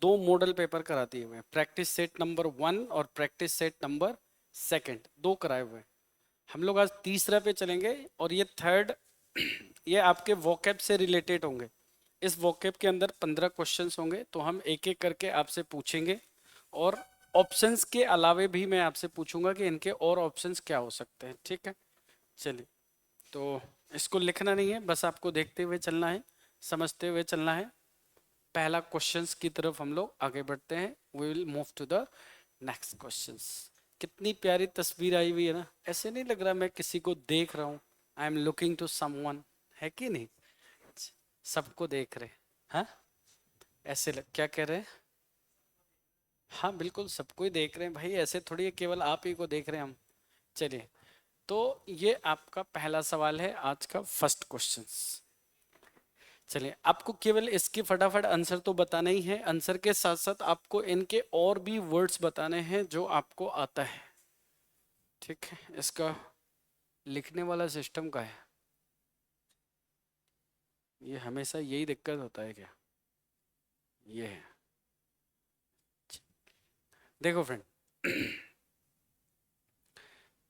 दो model paper कराती है, प्रैक्टिस सेट नंबर 1 और प्रैक्टिस सेट नंबर 2, दो कराए हुए हैं। हम लोग आज तीसरा पे चलेंगे और ये थर्ड ये आपके वोकैब से रिलेटेड होंगे। इस वोकैब के अंदर 15 क्वेश्चंस होंगे, तो हम एक एक करके आपसे पूछेंगे और ऑप्शंस के अलावे भी मैं आपसे पूछूंगा कि इनके और ऑप्शंस क्या हो सकते हैं। ठीक है, चलिए। तो इसको लिखना नहीं है, बस आपको देखते हुए चलना है, समझते हुए चलना है। पहला क्वेश्चंस की तरफ हम लोग आगे बढ़ते हैं। We will move to the next questions. कितनी प्यारी तस्वीर आई हुई है ना, ऐसे नहीं लग रहा मैं किसी को देख रहा हूँ। I am looking to someone, है कि नहीं? सबको देख रहे, हाँ? ऐसे क्या कह रहे हैं? हाँ बिल्कुल सबको ही देख रहे हैं भाई, ऐसे थोड़ी है केवल आप ही को देख रहे हैं हम। चलिए, तो ये आपका पहला सवाल है आज का फर्स्ट क्वेश्चन। चलिए, आपको केवल इसके फटाफट आंसर तो बताना ही है, आंसर के साथ साथ आपको इनके और भी वर्ड्स बताने हैं जो आपको आता है। ठीक है, इसका लिखने वाला सिस्टम का है, ये हमेशा यही दिक्कत होता है क्या? ये है, देखो फ्रेंड।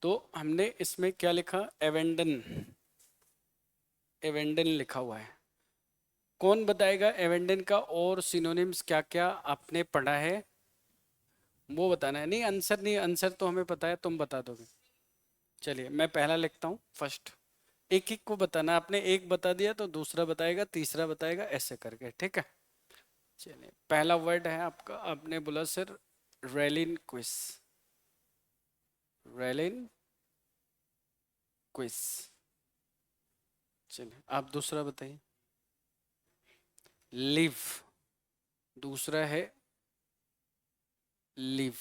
तो हमने इसमें क्या लिखा? एवेंडन, एवेंडन लिखा हुआ है। कौन बताएगा एवेंडन का और सिनोनिम्स क्या क्या आपने पढ़ा है? वो बताना है। नहीं आंसर नहीं, आंसर तो हमें पता है, तुम बता दोगे। चलिए मैं पहला लिखता हूँ फर्स्ट। एक एक को बताना, आपने एक बता दिया तो दूसरा बताएगा, तीसरा बताएगा, ऐसे करके। ठीक है, चलिए पहला वर्ड है आपका, आपने बोला सर रेलिन क्विज, रेलिन क्विज। चलिए आप दूसरा बताइए। लिव, दूसरा है लिव।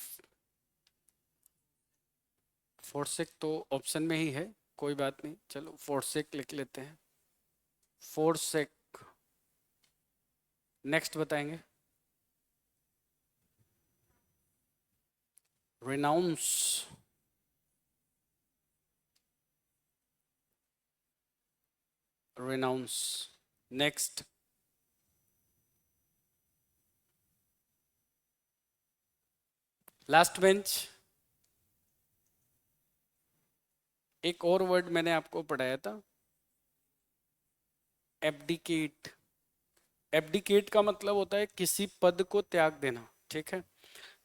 फोर्सेक तो ऑप्शन में ही है, कोई बात नहीं, चलो फोर्सेक लिख लेते हैं, फोर्सेक। नेक्स्ट बताएंगे, renounce, renounce. Next, last bench. एक और वर्ड मैंने आपको पढ़ाया था, एब्डिकेट। एब्डिकेट का मतलब होता है किसी पद को त्याग देना। ठीक है,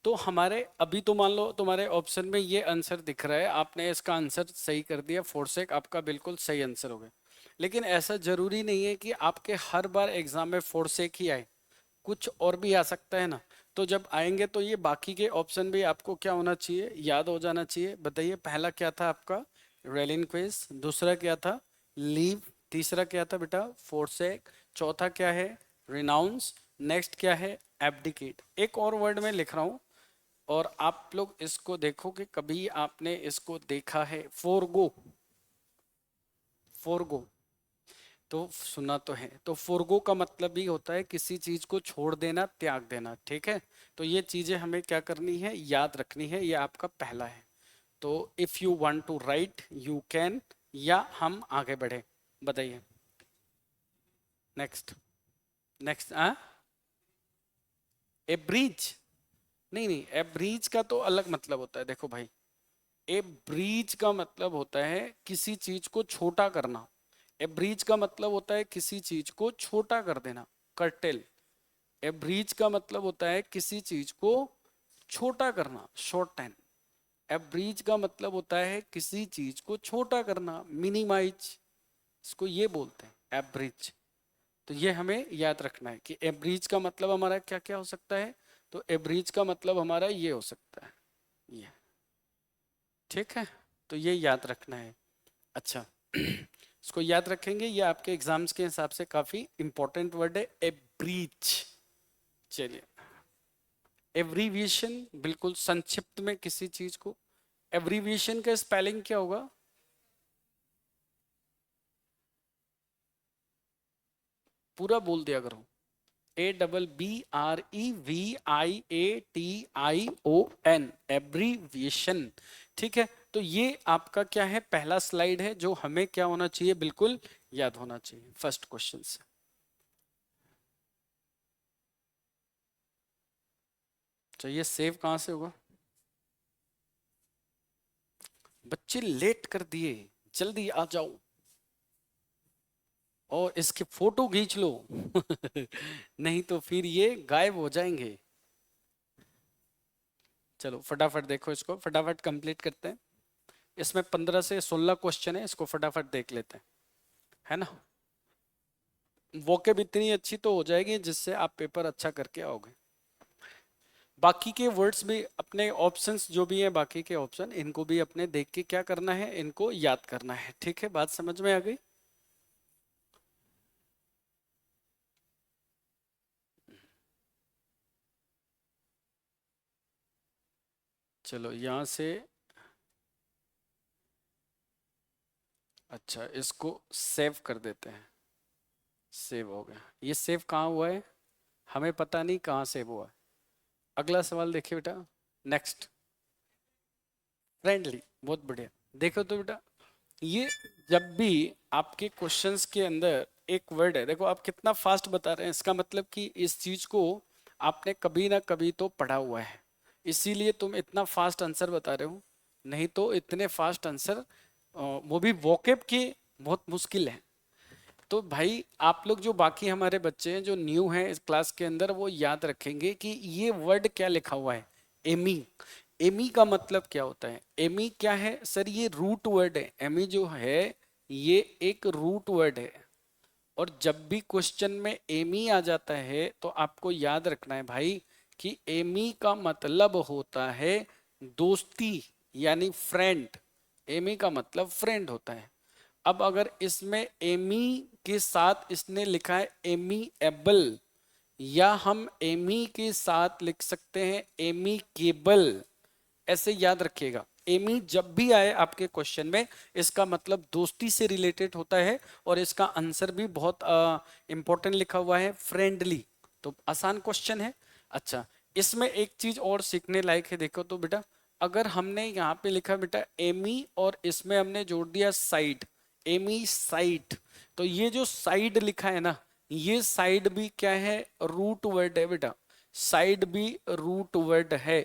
तो हमारे अभी तो मान लो तुम्हारे ऑप्शन में ये आंसर दिख रहा है, आपने इसका आंसर सही कर दिया, फोरसेक आपका बिल्कुल सही आंसर हो गया। लेकिन ऐसा जरूरी नहीं है कि आपके हर बार एग्जाम में फोरसेक ही आए, कुछ और भी आ सकता है ना। तो जब आएंगे तो ये बाकी के ऑप्शन भी आपको क्या होना चाहिए, याद हो जाना चाहिए। बताइए, पहला क्या था आपका? रेलिन क्विज। दूसरा क्या था? लीव। तीसरा क्या था बेटा? फोरसेक। चौथा क्या है? रिनाउंस। नेक्स्ट क्या है? एब्डिकेट। एक और वर्ड में लिख रहा हूं और आप लोग इसको देखो कि कभी आपने इसको देखा है, फोरगो। फोरगो तो सुना तो है, तो फोरगो का मतलब भी होता है किसी चीज को छोड़ देना, त्याग देना। ठीक है, तो ये चीजें हमें क्या करनी है, याद रखनी है। ये आपका पहला है। तो if you want to write you can, या हम आगे बढ़े, बताइए। Next, next a bridge. नहीं नहीं, ए ब्रिज का तो अलग मतलब होता है। देखो भाई, ए ब्रीज का मतलब होता है किसी चीज को छोटा करना। ए ब्रीज का मतलब होता है किसी चीज को छोटा कर देना, कर्टेल। ए ब्रीज का मतलब होता है किसी चीज को छोटा करना, शॉर्टन। ए ब्रीज का मतलब होता है किसी चीज को छोटा करना, मिनिमाइज। इसको ये बोलते हैं एब्रिज। तो ये हमें याद रखना है कि एब्रिज का मतलब हमारा क्या क्या हो सकता है। तो एब्रिज का मतलब हमारा ये हो सकता है, ये। ठीक है, तो ये याद रखना है। अच्छा, इसको याद रखेंगे, ये आपके एग्जाम्स के हिसाब से काफी इंपॉर्टेंट वर्ड है, एब्रीच। चलिए, एब्रीविएशन, बिल्कुल संक्षिप्त में किसी चीज को। एब्रीविएशन का स्पेलिंग क्या होगा? पूरा बोल दिया करो। ABBREVIATION, abbreviation. ठीक है, तो ये आपका क्या है, पहला स्लाइड है जो हमें क्या होना चाहिए, बिल्कुल याद होना चाहिए फर्स्ट क्वेश्चन से। अच्छा, ये सेव कहाँ से होगा? बच्चे लेट कर दिए, जल्दी आ जाओ और इसकी फोटो खींच लो। नहीं तो फिर ये गायब हो जाएंगे। चलो फटाफट देखो, इसको फटाफट कंप्लीट करते हैं। इसमें 15 से 16 क्वेश्चन है, इसको फटाफट देख लेते हैं, है ना। वोकेब इतनी अच्छी तो हो जाएगी जिससे आप पेपर अच्छा करके आओगे। बाकी के वर्ड्स भी अपने ऑप्शंस जो भी हैं, बाकी के ऑप्शन इनको भी अपने देख के क्या करना है, इनको याद करना है। ठीक है, बात समझ में आ गई? चलो यहाँ से, अच्छा इसको सेव कर देते हैं। सेव हो गया। ये सेव कहाँ हुआ है हमें पता नहीं, कहाँ सेव हुआ है। अगला सवाल देखिए बेटा, नेक्स्ट। फ्रेंडली, बहुत बढ़िया। देखो तो बेटा, ये जब भी आपके क्वेश्चंस के अंदर एक वर्ड है, देखो आप कितना फास्ट बता रहे हैं, इसका मतलब कि इस चीज को आपने कभी ना कभी तो पढ़ा हुआ है, इसीलिए तुम इतना फास्ट आंसर बता रहे हो। नहीं तो इतने फास्ट आंसर, वो भी वोकेब के, बहुत मुश्किल है। तो भाई आप लोग जो बाकी हमारे बच्चे हैं जो न्यू हैं इस क्लास के अंदर, वो याद रखेंगे कि ये वर्ड क्या लिखा हुआ है, एमी। एमी का मतलब क्या होता है? एमी क्या है सर? ये रूट वर्ड है। एमी जो है ये एक रूट वर्ड है। और जब भी क्वेश्चन में एमी आ जाता है तो आपको याद रखना है भाई कि एमी का मतलब होता है दोस्ती, यानी फ्रेंड। एमी का मतलब फ्रेंड होता है। अब अगर इसमें एमी के साथ इसने लिखा है एमी एबल, या हम एमी के साथ लिख सकते हैं एमी केबल, ऐसे याद रखिएगा। एमी जब भी आए आपके क्वेश्चन में, इसका मतलब दोस्ती से रिलेटेड होता है, और इसका आंसर भी बहुत इंपॉर्टेंट लिखा हुआ है, फ्रेंडली। तो आसान क्वेश्चन है। अच्छा, इसमें एक चीज और सीखने लायक है, देखो तो बेटा, अगर हमने यहाँ पे लिखा बेटा एमी और इसमें हमने जोड़ दिया साइड, एमी साइड, तो ये जो साइड लिखा है ना, ये साइड भी क्या है? रूट वर्ड है बेटा। साइड भी रूट वर्ड है।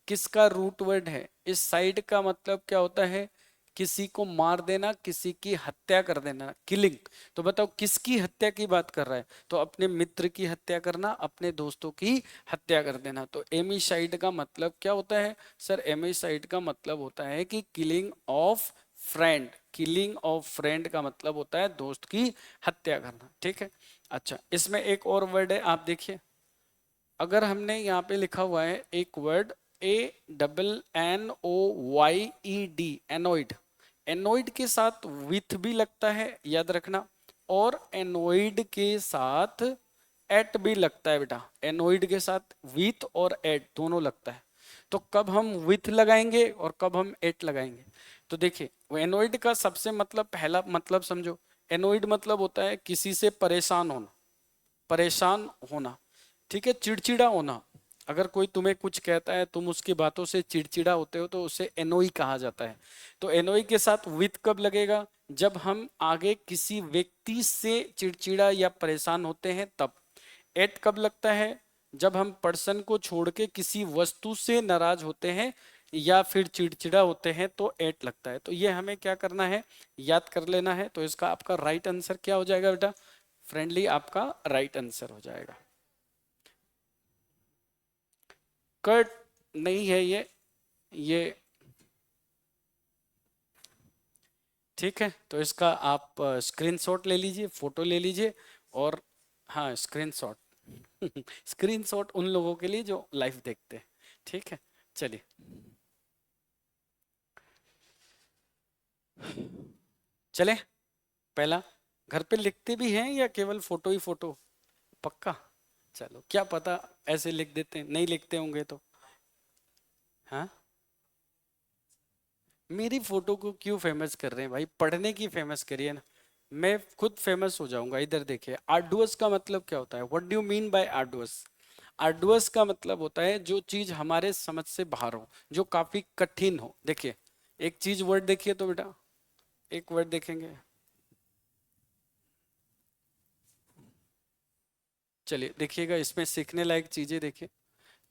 किसका रूट वर्ड है? इस साइड का मतलब क्या होता है? किसी को मार देना, किसी की हत्या कर देना, किलिंग। तो बताओ किसकी हत्या की बात कर रहा है? तो अपने मित्र की हत्या करना, अपने दोस्तों की हत्या कर देना। तो एमिसाइड का मतलब क्या होता है सर? एमिसाइड का मतलब होता है कि killing of friend. Killing of friend का मतलब होता है दोस्त की हत्या करना। ठीक है। अच्छा, इसमें एक और वर्ड है, आप देखिए। अगर हमने यहाँ पे लिखा हुआ है एक वर्ड ANNOYED, एनोइड। एनोइड के साथ विथ भी लगता है, याद रखना। और एनोइड के साथ एट भी लगता है बेटा। एनोइड के साथ विथ और एट दोनों लगता है। तो कब हम विथ लगाएंगे और कब हम एट लगाएंगे? तो देखिए, एनोइड का सबसे मतलब, पहला मतलब समझो। एनोइड मतलब होता है किसी से परेशान होना, परेशान होना। ठीक है, चिड़चिड़ा होना। अगर कोई तुम्हें कुछ कहता है, तुम उसकी बातों से चिड़चिड़ा होते हो, तो उसे एनोई कहा जाता है। तो एनोई के साथ विथ कब लगेगा? जब हम आगे किसी व्यक्ति से चिड़चिड़ा या परेशान होते हैं तब। एट कब लगता है? जब हम पर्सन को छोड़ के किसी वस्तु से नाराज होते हैं या फिर चिड़चिड़ा होते हैं तो एट लगता है। तो ये हमें क्या करना है, याद कर लेना है। तो इसका आपका राइट आंसर क्या हो जाएगा बेटा? फ्रेंडली आपका राइट आंसर हो जाएगा। कट नहीं है ये ठीक है। तो इसका आप स्क्रीनशॉट ले लीजिए, फोटो ले लीजिए। और हाँ, स्क्रीनशॉट। स्क्रीनशॉट उन लोगों के लिए जो लाइव देखते हैं। ठीक है, चलिए। चले, पहला, घर पे लिखते भी हैं या केवल फोटो ही फोटो? पक्का? चलो, क्या पता ऐसे लिख देते हैं, नहीं लिखते होंगे तो। हाँ, मेरी फोटो को क्यों फेमस कर रहे हैं भाई? पढ़ने की फेमस करिए ना। मैं खुद फेमस हो जाऊंगा। इधर देखिए, आर्डुअस का मतलब क्या होता है? What do you mean by arduous? Arduous का मतलब होता है जो चीज हमारे समझ से बाहर हो, जो काफी कठिन हो। देखिए, एक चीज वर्ड देखिए तो बेटा, एक वर्ड देखेंगे। चलिए देखिएगा, इसमें सीखने लायक चीजें देखिए।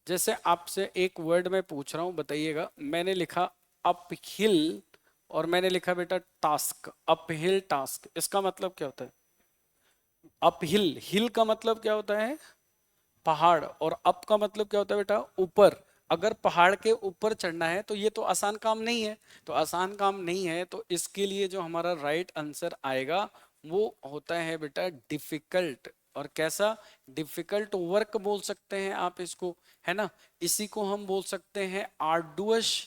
जैसे आपसे एक वर्ड मैं पूछ रहा हूं, बताइएगा। मैंने लिखा अप हिल और मैंने लिखा बेटा टास्क, अप हिल टास्क, इसका मतलब क्या होता है? अप हिल, हिल का मतलब क्या होता है? पहाड़। और अप का मतलब क्या होता है बेटा? ऊपर। अगर पहाड़ के ऊपर चढ़ना है तो ये तो आसान काम नहीं है। तो आसान काम नहीं है, तो इसके लिए जो हमारा राइट आंसर आएगा वो होता है बेटा डिफिकल्ट। और कैसा? डिफिकल्ट वर्क बोल सकते हैं आप इसको, है ना। इसी को हम बोल सकते हैं आर्डुअस,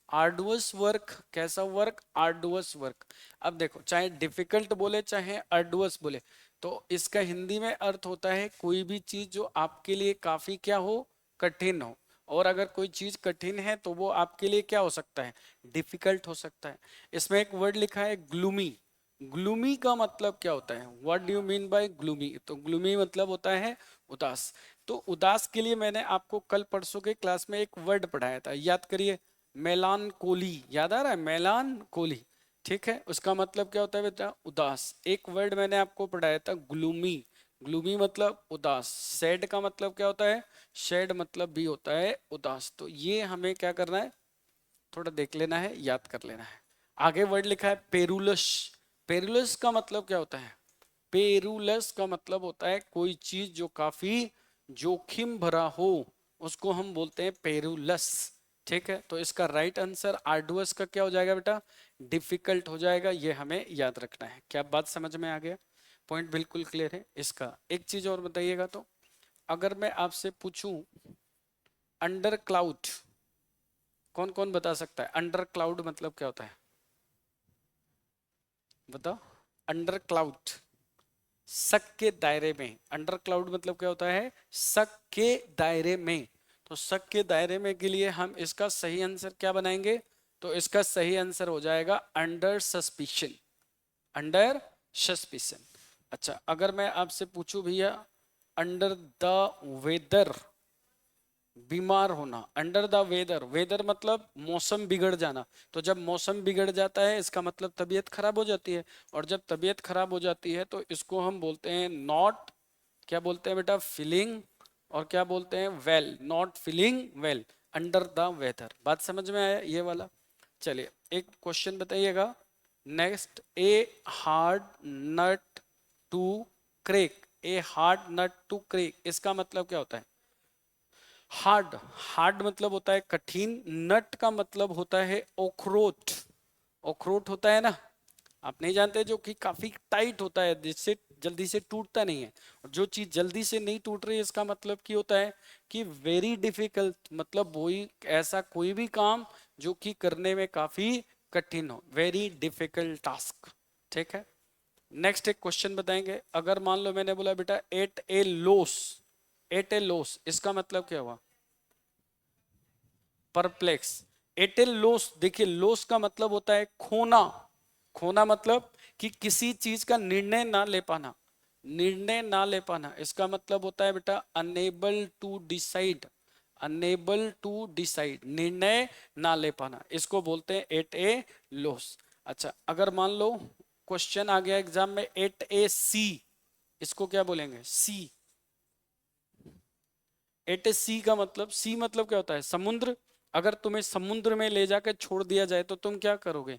आर्डुअस वर्क। कैसा वर्क? Arduous work. अब देखो, चाहे डिफिकल्ट बोले चाहे आर्डुअस बोले, तो इसका हिंदी में अर्थ होता है कोई भी चीज जो आपके लिए काफी क्या हो? कठिन हो। और अगर कोई चीज कठिन है तो वो आपके लिए क्या हो सकता है? डिफिकल्ट हो सकता है। इसमें एक वर्ड लिखा है ग्लूमी। ग्लूमी का मतलब क्या होता है? What do you mean by gloomy? तो ग्लूमी मतलब होता है उदास। तो उदास के लिए मैंने आपको कल परसों के क्लास में एक वर्ड पढ़ाया था, याद करिए। मेलानकोली, याद आ रहा है? मेलानकोली, ठीक है। उसका मतलब क्या होता है बेटा? उदास। एक वर्ड मैंने आपको पढ़ाया था ग्लूमी। ग्लूमी मतलब उदास। सैड का मतलब क्या होता है? सैड मतलब भी होता है उदास। तो ये हमें क्या करना है? थोड़ा देख लेना है, याद कर लेना है। आगे वर्ड लिखा है पेरुलस। पेरुलस का मतलब क्या होता है? पेरुलस का मतलब होता है कोई चीज जो काफी जोखिम भरा हो, उसको हम बोलते हैं पेरुलस। ठीक है, तो इसका राइट आंसर आर्डुअस का क्या हो जाएगा बेटा? डिफिकल्ट हो जाएगा। ये हमें याद रखना है। क्या बात समझ में आ गया? पॉइंट बिल्कुल क्लियर है इसका। एक चीज और बताइएगा, तो अगर मैं आपसे पूछूं अंडर क्लाउड, कौन कौन बता सकता है अंडर क्लाउड मतलब क्या होता है? बताओ। अंडर क्लाउड, शक के दायरे में। अंडर क्लाउड मतलब क्या होता है? शक के दायरे में। तो शक के दायरे में के लिए हम इसका सही आंसर क्या बनाएंगे? तो इसका सही आंसर हो जाएगा अंडर सस्पिशन। Under suspicion. अच्छा, अगर मैं आपसे पूछूं भैया अंडर द वेदर, बीमार होना। अंडर द वेदर, वेदर मतलब मौसम बिगड़ जाना। तो जब मौसम बिगड़ जाता है इसका मतलब तबीयत खराब हो जाती है। और जब तबीयत खराब हो जाती है तो इसको हम बोलते हैं नॉट, क्या बोलते हैं बेटा? फीलिंग। और क्या बोलते हैं? Well. Not feeling well under the weather. बात समझ में आया ये वाला? चलिए एक क्वेश्चन बताइएगा next. A hard nut to crack, a hard nut to crack, इसका मतलब क्या होता है? हार्ड, हार्ड मतलब होता है कठिन। नट का मतलब होता है अखरोट। अखरोट होता है ना, आप नहीं जानते? जो कि काफी टाइट होता है, जिससे जल्दी से टूटता नहीं है। और जो चीज जल्दी से नहीं टूट रही है इसका मतलब की होता है कि वेरी डिफिकल्ट, मतलब वही ऐसा कोई भी काम जो कि करने में काफी कठिन हो। Very difficult task. ठीक है, नेक्स्ट एक क्वेश्चन बताएंगे। अगर मान लो मैंने बोला बेटा एट ए लॉस, एट ए लॉस, इसका मतलब क्या हुआ? परप्लेक्स। एटेल लोस, देखिए लोस का मतलब होता है खोना। खोना मतलब कि किसी चीज का निर्णय ना ले पाना, निर्णय ना ले पाना। इसका मतलब होता है बेटा unable to decide, unable to decide, निर्णय ना ले पाना, इसको बोलते हैं एट ए लॉस। अच्छा, अगर मान लो क्वेश्चन आ गया एग्जाम में एट ए सी, इसको क्या बोलेंगे? सी। एट ए सी का मतलब, सी मतलब क्या होता है? समुद्र। अगर तुम्हें समुद्र में ले जाकर छोड़ दिया जाए तो तुम क्या करोगे?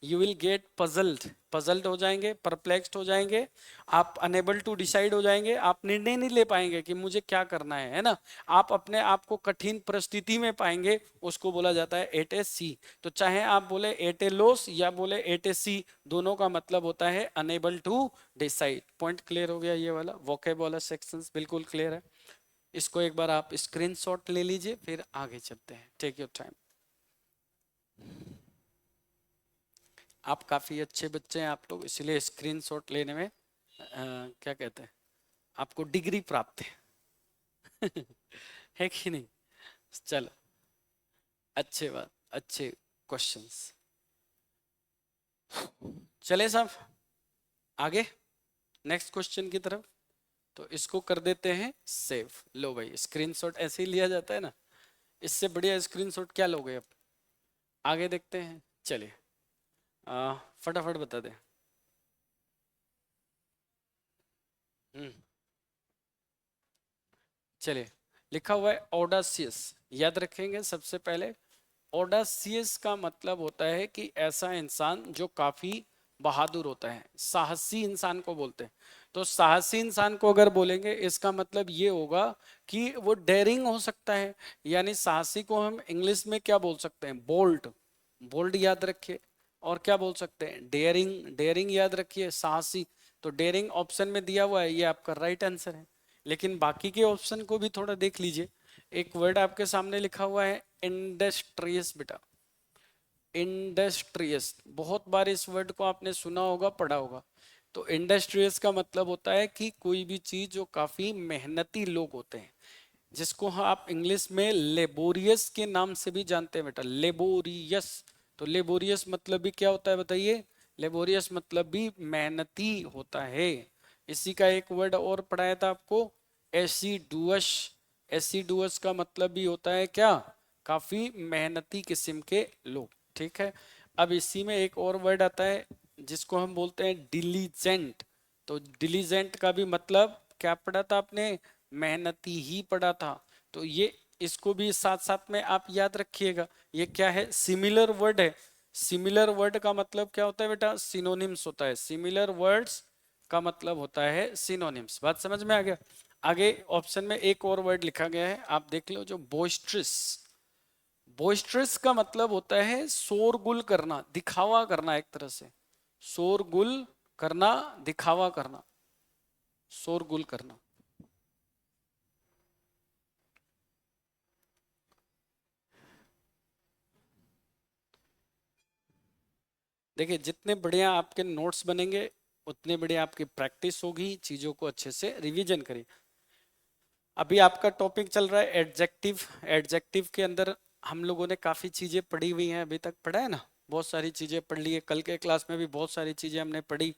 You will get puzzled, puzzled हो जाएंगे, परप्लेक्स्ड हो जाएंगे, आप अनेबल टू डिसाइड हो जाएंगे, आप निर्णय नहीं ले पाएंगे कि मुझे क्या करना है ना। आप अपने आप को कठिन परिस्थिति में पाएंगे, उसको बोला जाता है एट ए सी। तो चाहे आप बोले एट ए लॉस या बोले एट ए सी, दोनों का मतलब होता है unable to decide. Point clear हो गया? ये वाला वोकेब वाला सेक्शंस बिल्कुल क्लियर है। इसको एक बार आप स्क्रीनशॉट ले लीजिए, फिर आगे चलते हैं। Take your time. आप काफ़ी अच्छे बच्चे हैं आप लोग, इसलिए स्क्रीनशॉट लेने में क्या कहते हैं, आपको डिग्री प्राप्त है। है कि नहीं? चलो, अच्छे बात, अच्छे क्वेश्चंस। चले साहब आगे नेक्स्ट क्वेश्चन की तरफ। तो इसको कर देते हैं सेव। लो भाई, स्क्रीनशॉट ऐसे ही लिया जाता है ना, इससे बढ़िया स्क्रीनशॉट क्या लोगे अब? आगे देखते हैं। चलिए फटाफट बता दे। चलिए लिखा हुआ है ऑडासियस, याद रखेंगे सबसे पहले। ऑडासियस का मतलब होता है कि ऐसा इंसान जो काफी बहादुर होता है, साहसी इंसान को बोलते हैं। तो साहसी इंसान को अगर बोलेंगे इसका मतलब ये होगा कि वो डेयरिंग हो सकता है, यानी साहसी को हम इंग्लिश में क्या बोल सकते हैं, बोल्ड। बोल्ड याद रखिए। और क्या बोल सकते हैं, डेयरिंग, डेयरिंग याद रखिए, साहसी। तो डेयरिंग ऑप्शन में दिया हुआ है, ये आपका राइट आंसर है। लेकिन बाकी के ऑप्शन को भी थोड़ा देख लीजिए। एक वर्ड आपके सामने लिखा हुआ है इंडस्ट्रियस, बेटा इंडस्ट्रियस, बहुत बार इस वर्ड को आपने सुना होगा, पढ़ा होगा। तो इंडस्ट्रियस का मतलब होता है कि कोई भी चीज जो काफी मेहनती लोग होते हैं, जिसको आप इंग्लिश में लेबोरियस के नाम से भी जानते हैं बेटा, लेबोरियस। तो लेबोरियस मतलब भी क्या होता है बताइए, लेबोरियस मतलब भी मेहनती होता है। इसी का एक वर्ड और पढ़ाया था आपको, एसिडुअस। एसिडुअस का मतलब भी होता है क्या, काफी मेहनती किस्म के लोग, ठीक है। अब इसी में एक और वर्ड आता है जिसको हम बोलते हैं डिलीजेंट। तो डिलीजेंट का भी मतलब क्या पढ़ा था आपने, मेहनती ही पढ़ा था। तो ये इसको भी साथ साथ में आप याद रखिएगा। ये क्या है, सिमिलर वर्ड है। सिमिलर वर्ड का मतलब क्या होता है बेटा, सिनोनिम्स होता है। सिमिलर वर्ड्स का मतलब होता है सिनोनिम्स। बात समझ में आ गया। आगे ऑप्शन में एक और वर्ड लिखा गया है, आप देख लो, जो बोइस्ट्रस। बोइस्ट्रस का मतलब होता है शोरगुल करना, दिखावा करना, एक तरह से शोरगुल करना, दिखावा करना, शोरगुल करना। देखिए जितने बढ़िया आपके नोट्स बनेंगे उतने बढ़िया आपकी प्रैक्टिस होगी, चीजों को अच्छे से रिवीजन करिए। अभी आपका टॉपिक चल रहा है एडजेक्टिव। एडजेक्टिव के अंदर हम लोगों ने काफी चीजें पढ़ी हुई हैं, अभी तक पढ़ा है ना, बहुत सारी चीजें पढ़ ली है, कल के क्लास में भी बहुत सारी चीजें हमने पढ़ी।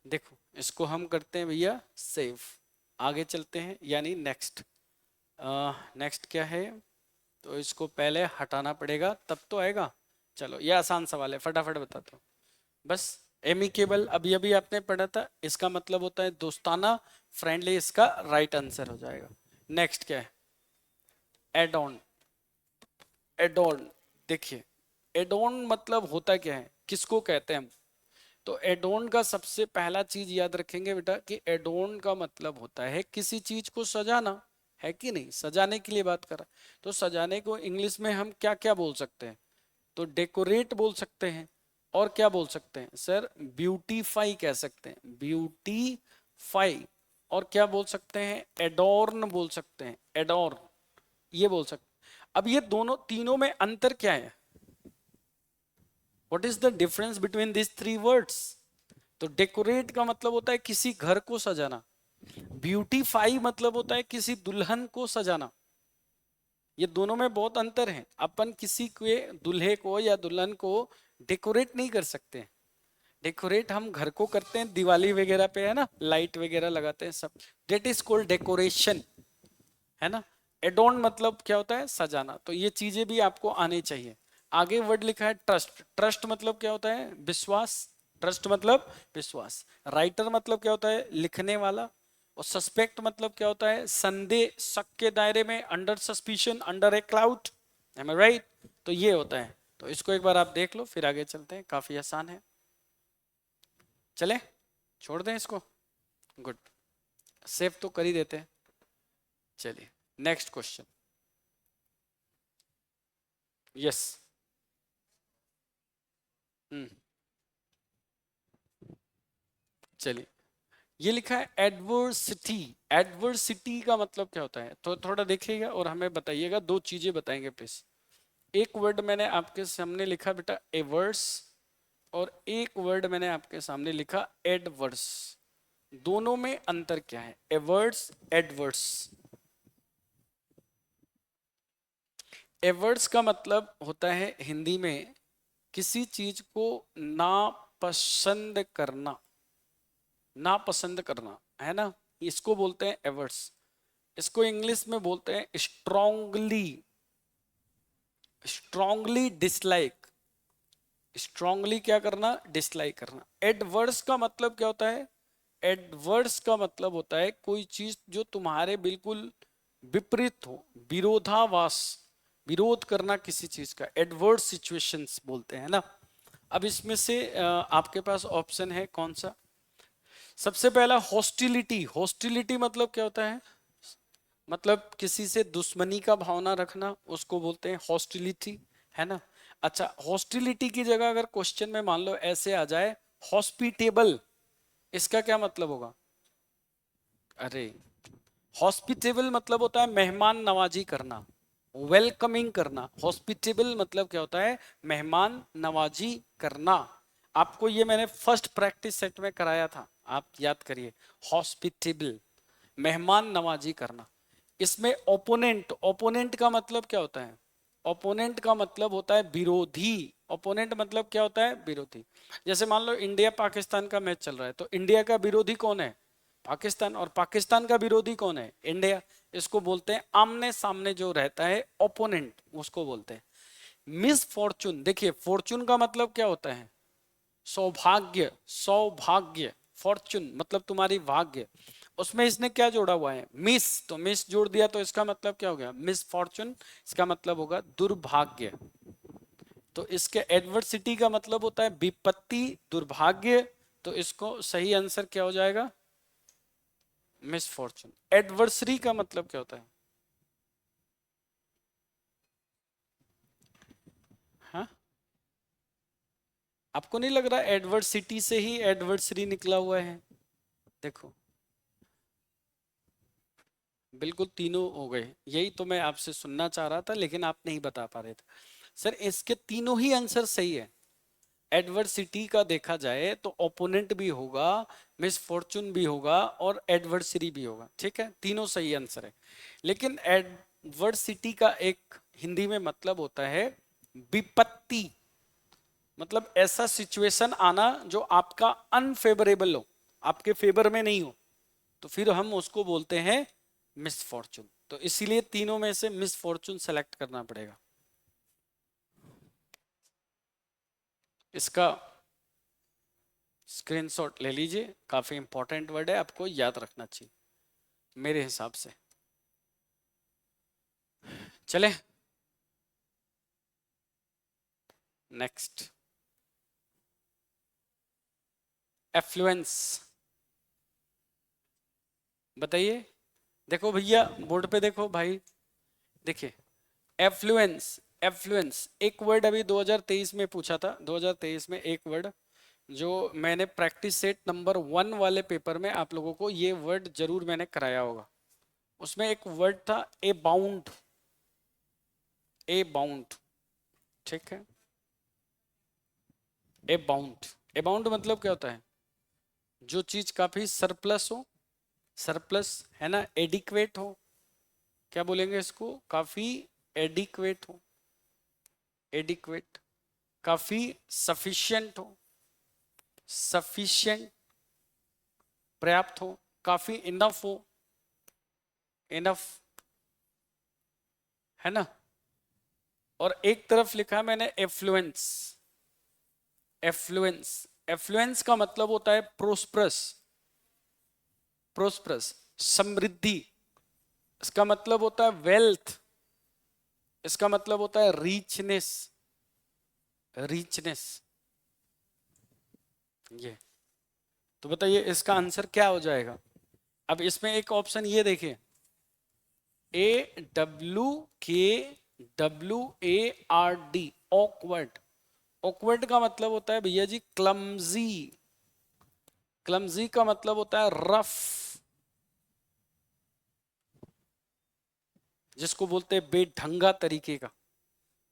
देखो इसको हम करते हैं भैया सेव, आगे चलते हैं, यानी नेक्स्ट। नेक्स्ट क्या है, तो इसको पहले हटाना पड़ेगा तब तो आएगा। चलो ये आसान सवाल है, फटाफट बताता हूँ बस। एमिकेबल अभी अभी आपने पढ़ा था, इसका मतलब होता है दोस्ताना, फ्रेंडली इसका राइट आंसर हो जाएगा। नेक्स्ट क्या है, एड ऑन। एड ऑन, देखिए एड ऑन मतलब होता क्या है, किसको कहते हैं हम। तो एड ऑन का सबसे पहला चीज याद रखेंगे बेटा कि एड ऑन का मतलब होता है किसी चीज को सजाना, है कि नहीं, सजाने के लिए बात कर रहा है। तो सजाने को इंग्लिश में हम क्या क्या बोल सकते हैं, तो डेकोरेट बोल सकते हैं, और क्या बोल सकते हैं सर, ब्यूटीफाई कह सकते हैं, ब्यूटीफाई। और क्या बोल सकते हैं, एडोर्न बोल सकते हैं, एडोर्न, ये बोल सकते हैं। अब ये दोनों तीनों में अंतर क्या है, what is the difference between this three words. तो डेकोरेट का मतलब होता है किसी घर को सजाना, ब्यूटीफाई मतलब होता है किसी दुल्हन को सजाना। ये दोनों में बहुत अंतर है। अपन किसी के दूल्हे को या दुल्हन को डेकोरेट नहीं कर सकते। डेकोरेट हम घर को करते हैं, दिवाली वगैरह पे है ना, लाइट वगैरह लगाते हैं सब, डेट इज कॉल्ड डेकोरेशन, है ना। एडोन मतलब क्या होता है, सजाना। तो ये चीजें भी आपको आनी चाहिए। आगे वर्ड लिखा है ट्रस्ट। ट्रस्ट मतलब क्या होता है, विश्वास। ट्रस्ट मतलब विश्वास। राइटर मतलब क्या होता है, लिखने वाला। और सस्पेक्ट मतलब क्या होता है, संदेह, शक के दायरे में, under suspicion, under a cloud, am I right. तो ये होता है। तो इसको एक बार आप देख लो, फिर आगे चलते हैं, काफी आसान है। चले, छोड़ दें इसको, गुड, सेव तो कर ही देते हैं। चलिए नेक्स्ट क्वेश्चन। यस। चलिए, ये लिखा है एडवर्सिटी। एडवर्सिटी का मतलब क्या होता है, तो थोड़ा देखिएगा और हमें बताइएगा, दो चीजें बताएंगे प्लीज। एक वर्ड मैंने आपके सामने लिखा बेटा एवर्स, और एक वर्ड मैंने आपके सामने लिखा एडवर्स। दोनों में अंतर क्या है, एवर्स, एडवर्स। एवर्स का मतलब होता है हिंदी में किसी चीज को नापसंद करना, नापसंद करना, है ना, इसको बोलते हैं एवर्स। इसको इंग्लिश में बोलते हैं स्ट्रांगली, स्ट्रांगली डिसलाइक। स्ट्रांगली क्या करना, डिसलाइक करना। एडवर्स का मतलब क्या होता है, एडवर्स का मतलब होता है कोई चीज जो तुम्हारे बिल्कुल विपरीत हो, विरोधाभास, विरोध करना किसी चीज का, एडवर्स सिचुएशंस बोलते हैं ना। अब इसमें से आपके पास ऑप्शन है कौन सा? सबसे पहला हॉस्टिलिटी। हॉस्टिलिटी मतलब क्या होता है? मतलब किसी से दुश्मनी का भावना रखना, उसको बोलते हैं हॉस्टिलिटी, है ना। अच्छा, हॉस्टिलिटी की जगह अगर क्वेश्चन में मान लो ऐसे आ जाए हॉस्पिटेबल, इसका क्या मतलब होगा? अरे, हॉस्पिटेबल मतलब होता है मेहमान नवाजी करना, वेलकमिंग करना। हॉस्पिटेबल मतलब क्या होता है? मेहमान नवाजी करना। आपको ये मैंने फर्स्ट प्रैक्टिस सेट में कराया था, आप याद करिए। हॉस्पिटेबल, मेहमान नवाजी करना। इसमें ओपोनेंट, ओपोनेंट का मतलब क्या होता है? ओपोनेंट का मतलब होता है विरोधी। ओपोनेंट मतलब क्या होता है? विरोधी। जैसे मान लो इंडिया पाकिस्तान का मैच चल रहा है, तो इंडिया का विरोधी कौन है? पाकिस्तान। और पाकिस्तान का विरोधी कौन है? इंडिया। इसको बोलते हैं आमने सामने जो रहता है ओपोनेंट, उसको बोलते हैं। मिस फॉर्चून, देखिए फॉर्चून का मतलब क्या होता है? सौभाग्य, सौभाग्य। फॉर्चून मतलब तुम्हारी भाग्य। उसमें इसने क्या जोड़ा हुआ है? मिस, तो मिस जोड़ दिया, तो इसका मतलब क्या हो गया? Miss Fortune. इसका मतलब होगा दुर्भाग्य। तो इसके एडवर्सिटी का मतलब होता है विपत्ति, दुर्भाग्य। तो इसको सही आंसर क्या हो जाएगा? Miss Fortune. एडवर्सरी का मतलब क्या होता है? हाँ, आपको नहीं लग रहा एडवर्सिटी से ही एडवर्सरी निकला हुआ है? देखो, बिल्कुल तीनों हो गए। यही तो मैं आपसे सुनना चाह रहा था, लेकिन आप नहीं बता पा रहे थे। सर, इसके तीनों ही आंसर सही है। एडवर्सिटी का देखा जाए तो ओपोनेंट भी होगा, मिसफॉर्चून भी होगा और एडवर्सरी भी होगा। ठीक है, तीनों सही आंसर है। लेकिन एडवर्सिटी का एक हिंदी में मतलब होता है विपत्ति। मतलब ऐसा सिचुएशन आना जो आपका अनफेवरेबल हो, आपके फेवर में नहीं हो, तो फिर हम उसको बोलते हैं मिसफॉर्चून। तो इसीलिए तीनों में से मिसफॉर्चून सेलेक्ट करना पड़ेगा। इसका स्क्रीनशॉट ले लीजिए, काफी इंपॉर्टेंट वर्ड है, आपको याद रखना चाहिए मेरे हिसाब से। चले नेक्स्ट, एफ्लुएंस। बताइए, देखो भैया बोर्ड पे देखो भाई, देखिए एफ्लुएंस। एफ्लुएंस एक वर्ड अभी 2023 में पूछा था। 2023 में एक वर्ड जो मैंने प्रैक्टिस सेट नंबर 1 वाले पेपर में आप लोगों को ये वर्ड जरूर मैंने कराया होगा। उसमें एक वर्ड था ए बाउंड। ए बाउंड, ठीक है। ए बाउंड, ए बाउंड मतलब क्या होता है? जो चीज काफी सरप्लस हो, सरप्लस है ना, एडिक्वेट हो। क्या बोलेंगे इसको? काफी एडिक्वेट हो, एडिक्वेट। काफी सफिशिएंट हो, सफिशिएंट, पर्याप्त हो। काफी इनफ हो, इनफ, है ना। और एक तरफ लिखा मैंने एफ्लुएंस। एफ्लुएंस, एफ्लुएंस का मतलब होता है प्रोस्परस, प्रोस्परस, समृद्धि। इसका मतलब होता है वेल्थ। इसका मतलब होता है रिचनेस, रिचनेस। ये, तो बताइए इसका आंसर क्या हो जाएगा? अब इसमें एक ऑप्शन ये देखिए, ए डब्ल्यू के W A R D, awkward. Awkward का मतलब होता है भैया जी क्लमजी। क्लमजी का मतलब होता है रफ, जिसको बोलते हैं बेढंगा तरीके का।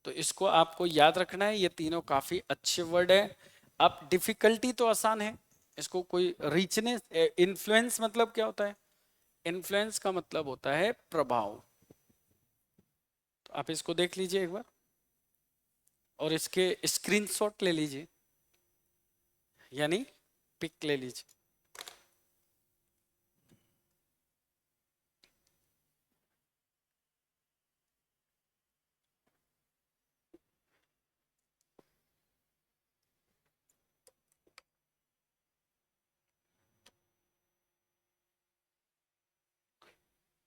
तो इसको आपको याद रखना है, ये तीनों काफी अच्छे वर्ड है। अब डिफिकल्टी तो आसान है, इसको कोई रिचनेस। इन्फ्लुएंस मतलब क्या होता है? इन्फ्लुएंस का मतलब होता है प्रभाव। तो आप इसको देख लीजिए एक बार और इसके स्क्रीनशॉट ले लीजिए, यानी पिक ले लीजिए।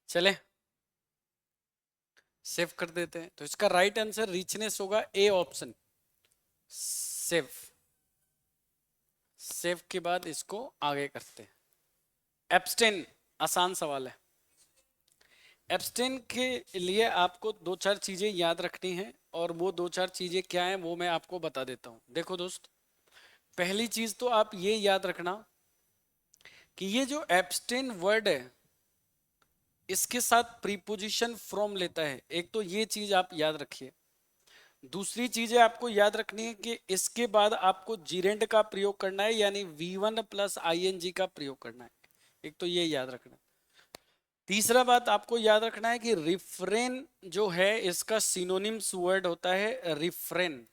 चले सेव कर देते हैं। तो इसका राइट आंसर रिचनेस होगा ए ऑप्शन, सेव। सेव के बाद इसको आगे करते हैं। एब्सटेन, आसान सवाल है। एब्सटेन के लिए आपको दो चार चीजें याद रखनी है, और वो दो चार चीजें क्या हैं वो मैं आपको बता देता हूं। देखो दोस्त, पहली चीज तो आप ये याद रखना कि ये जो एब्सटेन वर्ड है इसके साथ प्रीपोजिशन फ्रॉम लेता है। एक तो ये चीज आप याद रखिए। दूसरी चीज है आपको याद रखनी है कि इसके बाद आपको जीरेंड का प्रयोग करना है, यानी V1 प्लस ING का प्रयोग करना है। एक तो ये याद रखना है। तीसरा बात आपको याद रखना है कि रिफ्रेन जो है इसका सिनोनिम्स वर्ड होता है रिफ्रेन,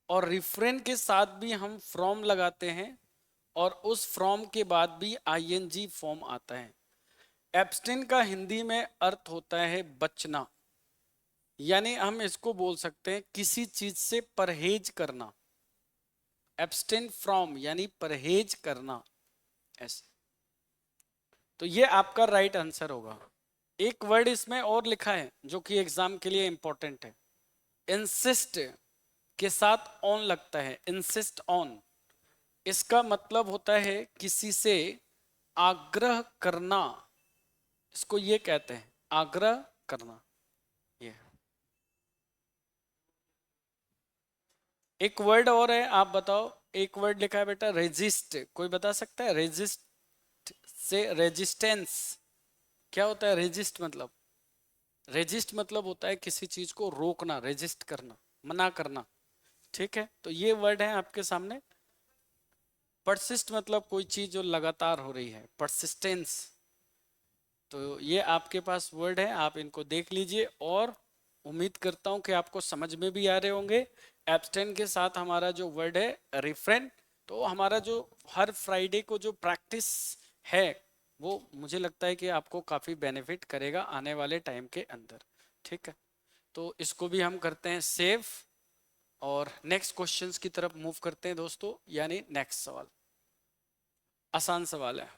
और रिफ्रेन के साथ भी हम फ्रॉम लगाते हैं, और उस फ्रॉम के बाद भी ING फॉर्म आता है। एब्सटेन का हिंदी में अर्थ होता है बचना, यानी हम इसको बोल सकते हैं किसी चीज से परहेज करना। एब्सटेन फ्रॉम यानी परहेज करना, ऐसे। तो ये आपका राइट आंसर होगा। एक वर्ड इसमें और लिखा है जो कि एग्जाम के लिए इंपॉर्टेंट है। इंसिस्ट के साथ ऑन लगता है, इंसिस्ट ऑन। इसका मतलब होता है किसी से आग्रह करना, इसको ये कहते हैं आग्रह करना। ये एक वर्ड और है, आप बताओ। एक वर्ड लिखा है बेटा रेजिस्ट, कोई बता सकता है? रेजिस्ट से रेजिस्टेंस क्या होता है? रेजिस्ट मतलब, रेजिस्ट मतलब होता है किसी चीज को रोकना, रेजिस्ट करना, मना करना। ठीक है, तो ये वर्ड है आपके सामने। परसिस्ट मतलब कोई चीज जो लगातार हो रही है, परसिस्टेंस। तो ये आपके पास वर्ड है, आप इनको देख लीजिए, और उम्मीद करता हूं कि आपको समझ में भी आ रहे होंगे। एब्सटेन के साथ हमारा जो वर्ड है रिफ्रेन, तो हमारा जो हर फ्राइडे को जो प्रैक्टिस है वो मुझे लगता है कि आपको काफी बेनिफिट करेगा आने वाले टाइम के अंदर। ठीक है, तो इसको भी हम करते हैं सेव, और नेक्स्ट क्वेश्चंस की तरफ मूव करते हैं दोस्तों। यानी नेक्स्ट सवाल आसान सवाल है,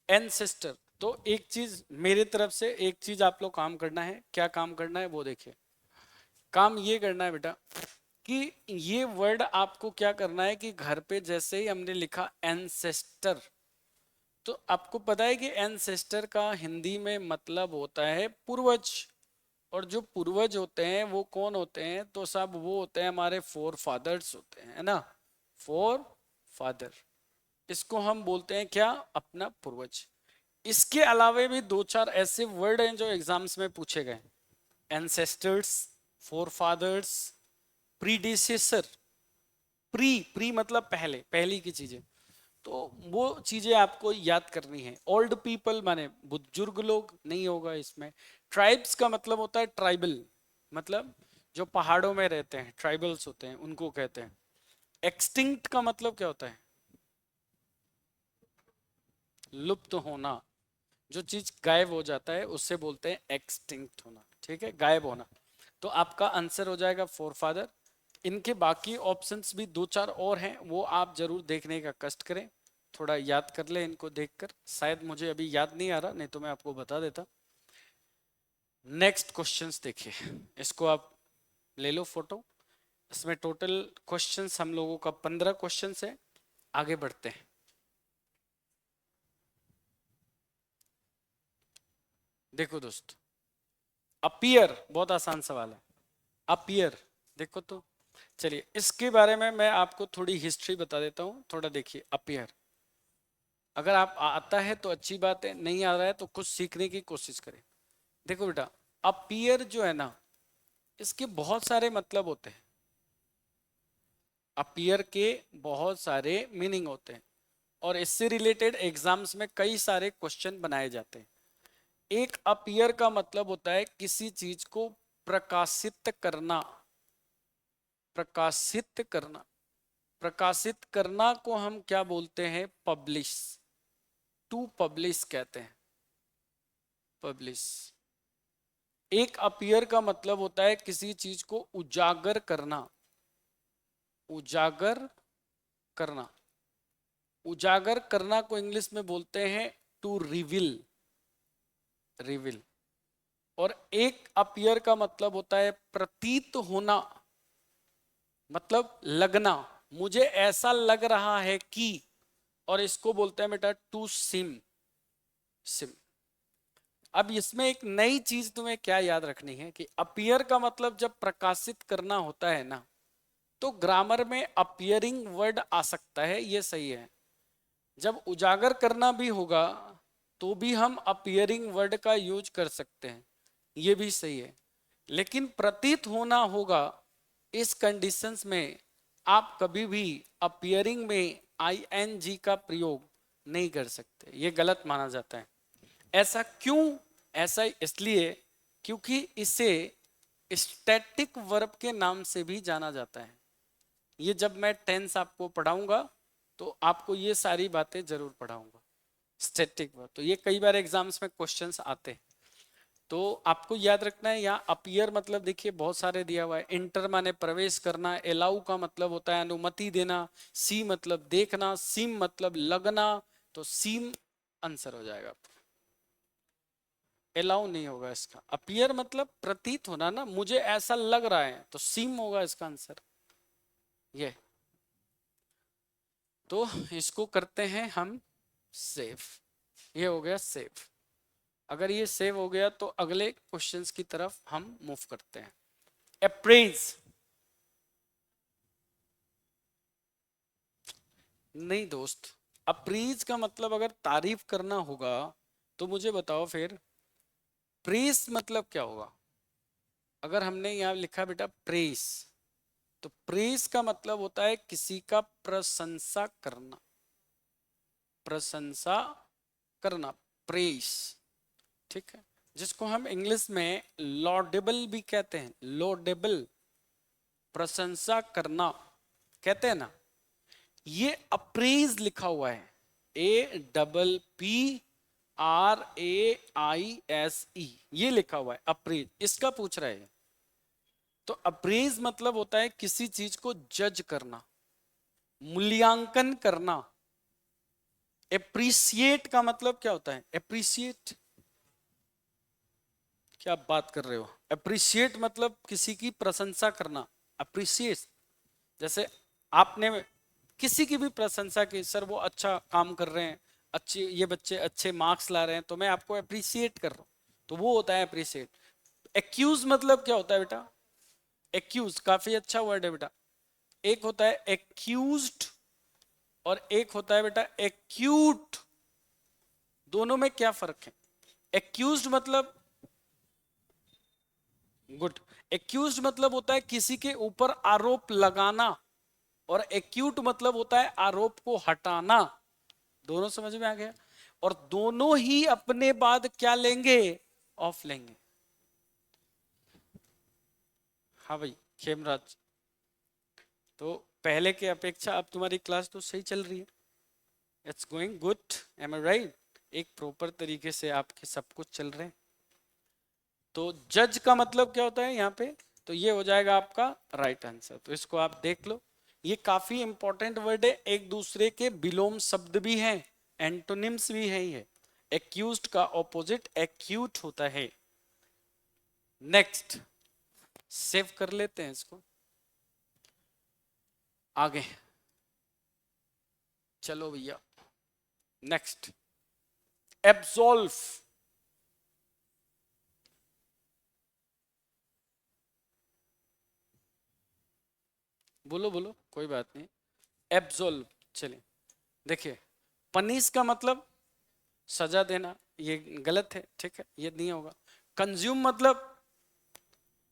एनसेस्टर। तो एक चीज मेरे तरफ से, एक चीज आप लोग काम करना है। क्या काम करना है वो देखिए। काम ये करना है बेटा कि ये वर्ड आपको क्या करना है कि घर पे जैसे ही हमने लिखा एंसेस्टर, तो आपको पता है कि एंसेस्टर का हिंदी में मतलब होता है पूर्वज। और जो पूर्वज होते हैं वो कौन होते हैं? तो सब वो होते हैं हमारे फोर फादर्स होते हैं, है ना? फोर फादर, इसको हम बोलते हैं क्या? अपना पूर्वज। इसके अलावे भी दो चार ऐसे वर्ड हैं जो एग्जाम्स में पूछे गए। Ancestors, forefathers, predecessor. Pre pre मतलब पहले, पहली की चीजें। तो वो चीजें आपको याद करनी है। ओल्ड पीपल माने बुजुर्ग लोग नहीं होगा इसमें। ट्राइब्स का मतलब होता है ट्राइबल, मतलब जो पहाड़ों में रहते हैं, ट्राइबल्स होते हैं, उनको कहते हैं। एक्सटिंक्ट का मतलब क्या होता है? लुप्त होना। जो चीज गायब हो जाता है उससे बोलते हैं एक्सटिंक्ट होना। ठीक है, गायब होना। तो आपका आंसर हो जाएगा फोर फादर। इनके बाकी ऑप्शंस भी दो चार और हैं, वो आप जरूर देखने का कष्ट करें, थोड़ा याद कर ले इनको देखकर। शायद मुझे अभी याद नहीं आ रहा, नहीं तो मैं आपको बता देता। नेक्स्ट क्वेश्चंस देखिए, इसको आप ले लो फोटो। इसमें टोटल क्वेश्चंस हम लोगों का 15 क्वेश्चंस है। आगे बढ़ते हैं। देखो दोस्त, अपीयर बहुत आसान सवाल है। अपीयर देखो तो, चलिए इसके बारे में मैं आपको थोड़ी हिस्ट्री बता देता हूँ। थोड़ा देखिए अपीयर, अगर आप आता है तो अच्छी बात है, नहीं आ रहा है तो कुछ सीखने की कोशिश करें। देखो बेटा, अपीयर जो है ना, इसके बहुत सारे मतलब होते हैं। अपीयर के बहुत सारे मीनिंग होते हैं, और इससे रिलेटेड एग्जाम्स में कई सारे क्वेश्चन बनाए जाते हैं। एक अपीयर का मतलब होता है किसी चीज को प्रकाशित करना। प्रकाशित करना, प्रकाशित करना को हम क्या बोलते हैं? पब्लिश। टू पब्लिश कहते हैं, पब्लिश। एक अपीयर का मतलब होता है किसी चीज को उजागर करना। उजागर करना, उजागर करना को इंग्लिश में बोलते हैं टू रिवील। रिवील। और एक अपीयर का मतलब होता है प्रतीत होना, मतलब लगना, मुझे ऐसा लग रहा है कि, और इसको बोलते हैं बेटा टू सिम। सिम। अब इसमें एक नई चीज तुम्हें क्या याद रखनी है कि अपीयर का मतलब जब प्रकाशित करना होता है ना, तो ग्रामर में अपीयरिंग वर्ड आ सकता है, ये सही है। जब उजागर करना भी होगा तो भी हम अपीयरिंग वर्ड का यूज कर सकते हैं, ये भी सही है। लेकिन प्रतीत होना होगा, इस कंडीशंस में आप कभी भी अपीयरिंग में आईएनजी का प्रयोग नहीं कर सकते, ये गलत माना जाता है। ऐसा क्यों? ऐसा इसलिए क्योंकि इसे स्टैटिक वर्ब के नाम से भी जाना जाता है। ये जब मैं टेंस आपको पढ़ाऊंगा तो आपको ये सारी बातें जरूर पढ़ाऊंगा। स्टैटिक वर्ब तो ये कई बार एग्जाम्स में क्वेश्चंस आते हैं, तो आपको याद रखना है। यहाँ अपीयर मतलब देखिए बहुत सारे दिया हुआ है। इंटर माने प्रवेश करना, एलाउ का मतलब होता है अनुमति देना, सी मतलब देखना, सिम मतलब लगना, तो सिम आंसर हो जाएगा। एलाउ नहीं होगा इसका। अपीयर मतलब प्रतीत होना ना, मुझे ऐसा लग रहा है, तो सिम होगा इसका आंसर। ये तो इसको करते हैं हम सेव। ये हो गया सेव। अगर ये सेव हो गया तो अगले क्वेश्चंस की तरफ हम मूव करते हैं। अप्रेज। नहीं दोस्त, अप्रीज का मतलब अगर तारीफ करना होगा तो मुझे बताओ फिर प्रेस मतलब क्या होगा। अगर हमने यहाँ लिखा बेटा प्रेस, तो प्रेस का मतलब होता है किसी का प्रशंसा करना। प्रशंसा करना, प्रेस। ठीक है, जिसको हम इंग्लिश में लॉडेबल भी कहते हैं। लॉडेबल, प्रशंसा करना कहते हैं ना। ये अप्रेज लिखा हुआ है, APPRAISE, ये लिखा हुआ है अप्रेज, इसका पूछ रहा है। तो अप्रेज मतलब होता है किसी चीज को जज करना, मूल्यांकन करना। एप्रिसिएट का मतलब क्या होता है? एप्रिसिएट, क्या आप बात कर रहे हो? अप्रिशिएट मतलब किसी की प्रशंसा करना। अप्रिशिएट, जैसे आपने किसी की भी प्रशंसा की, सर वो अच्छा काम कर रहे हैं, अच्छे ये बच्चे अच्छे मार्क्स ला रहे हैं, तो मैं आपको अप्रिशिएट कर रहा हूं, तो वो होता है अप्रिशिएट। एक्यूज मतलब क्या होता है बेटा? एक्यूज काफी अच्छा वर्ड है बेटा। एक होता है एक्यूज्ड और एक होता है बेटा एक्यूट। दोनों में क्या फर्क है? एक्यूज्ड मतलब, गुड, एक्यूज्ड मतलब होता है किसी के ऊपर आरोप लगाना, और एक्यूट मतलब होता है आरोप को हटाना। दोनों समझ में आ गया? और दोनों ही अपने बाद क्या लेंगे? ऑफ लेंगे। हाँ भाई खेमराज, तो पहले के अपेक्षा अब तुम्हारी क्लास तो सही चल रही है। It's going good, am I right? एक प्रॉपर तरीके से आपके सब कुछ चल रहे हैं। तो जज का मतलब क्या होता है यहाँ पे? तो ये हो जाएगा आपका राइट आंसर। तो इसको आप देख लो, ये काफी इंपॉर्टेंट वर्ड है। एक दूसरे के विलोम शब्द भी हैं, एंटोनिम्स भी है। ये एक्यूज्ड का ऑपोजिट एक्यूट होता है। नेक्स्ट, सेव कर लेते हैं इसको, आगे चलो भैया। Next, absolve. बोलो बोलो, कोई बात नहीं। एब्सॉल्व, चलिए देखिए, पनिश का मतलब सजा देना, ये गलत है, ठीक है, ये नहीं होगा। कंज्यूम मतलब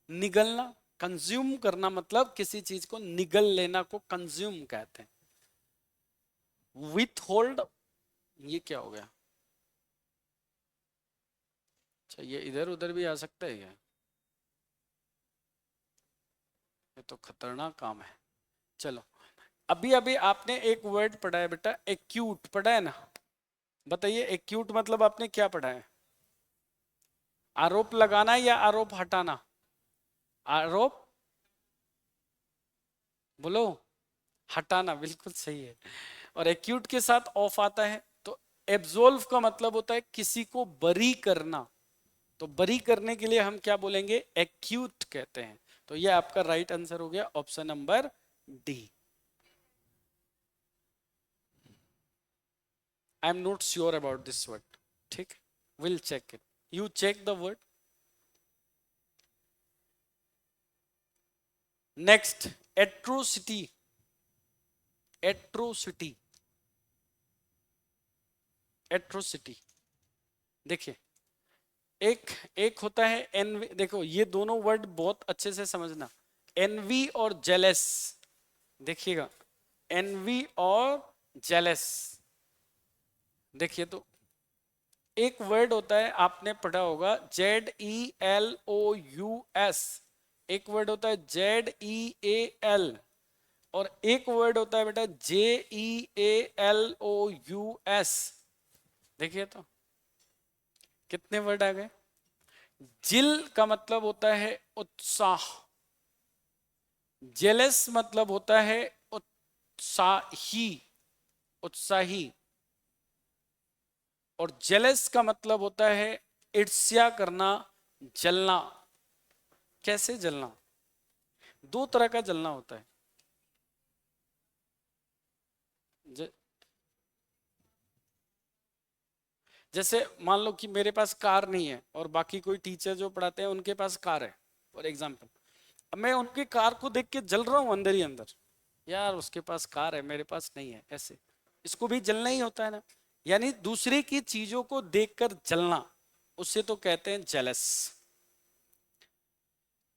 निगलना, कंज्यूम करना मतलब किसी चीज को निगल लेना को कंज्यूम कहते हैं। विथ होल्ड, ये क्या हो गया? अच्छा, ये इधर उधर भी आ सकता है क्या? ये तो खतरनाक काम है। चलो, अभी अभी आपने एक वर्ड पढ़ा है बेटा, एक्यूट पढ़ा है ना? बताइए एक्यूट मतलब आपने क्या पढ़ा है? आरोप लगाना या आरोप हटाना? आरोप, बोलो, हटाना, बिल्कुल सही है। और एक्यूट के साथ ऑफ आता है। तो एब्सोल्व का मतलब होता है किसी को बरी करना, तो बरी करने के लिए हम क्या बोलेंगे, एक्यूट कहते हैं। तो ये आपका राइट आंसर हो गया option number D. I am not sure about this word, ठीक, will check it, you check the word. Next, atrocity. Atrocity, atrocity, देखिए एक एक होता है एनवी, देखो ये दोनों वर्ड बहुत अच्छे से समझना, एनवी और जेलस। देखिएगा, एनवी और जेलस, देखिए तो एक वर्ड होता है, आपने पढ़ा होगा Zelous, एक वर्ड होता है Zeal, और एक वर्ड होता है बेटा Jealous। देखिए तो कितने वर्ड आ गए। जिल का मतलब होता है उत्साह, जेलस मतलब होता है उत्साही, उत्साही, और जेलस का मतलब होता है ईर्ष्या करना, जलना। कैसे जलना, दो तरह का जलना होता है। ज, जैसे मान लो कि मेरे पास कार नहीं है और बाकी कोई टीचर जो पढ़ाते हैं उनके पास कार है, फॉर एग्जाम्पल, अब मैं उनकी कार को देख के जल रहा हूं अंदर ही अंदर, यार उसके पास कार है मेरे पास नहीं है, ऐसे इसको भी जलना ही होता है ना। यानी दूसरे की चीजों को देखकर जलना, उससे तो कहते हैं जेलस।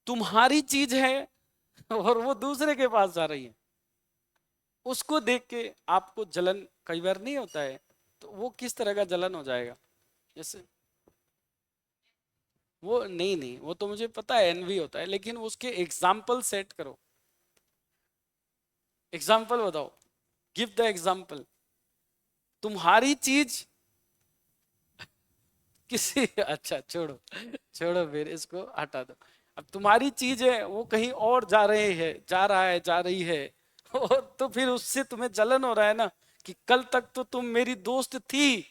तुम्हारी चीज है और वो दूसरे के पास जा रही है, उसको देख के आपको जलन कई बार नहीं होता है, तो वो किस तरह का जलन हो जाएगा। जैसे वो नहीं नहीं, वो तो मुझे पता है एनवी होता है, लेकिन उसके एग्जाम्पल सेट करो, एग्जाम्पल बताओ, गिव द एग्जाम्पल। तुम्हारी चीज किसी अच्छा छोड़ो, छोड़ो फिर इसको हटा दो। अब तुम्हारी चीज है वो कहीं और जा रहे है, जा रहा है, जा रही है और तो फिर उससे तुम्हें जलन हो रहा है ना, कि कल तक तो तुम मेरी दोस्त थी